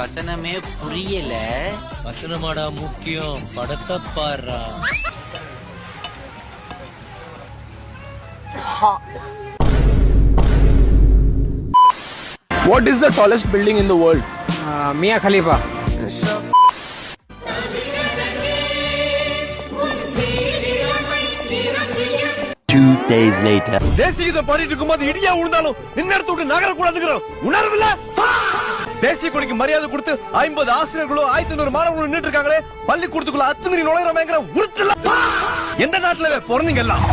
வசனமே புரியல. வசனமாடா முக்கியம், படத்தை பாடுறா. What is the tallest building in the world? Mia Khalifa. 2 days later. தேசியத்தை பாடிட்டு இருக்கும்போது இடியா விழுந்தாலும் நின்னெடுத்து விட்டு நகர கூடாதுங்கிற உணர்வு இல்ல. தேசிய கொடிக்கு மரியாதை கொடுத்து 50 ஆசிரியர்களும் 1500 மாணவர்களும் நின்னுட்டு இருக்காங்களே, பள்ளிக்கூடத்துக்குள்ள அத்துமீறி நுழைறவங்கிற உறுத்தல. எந்த நாட்டுல பிறந்தீங்க எல்லாம்?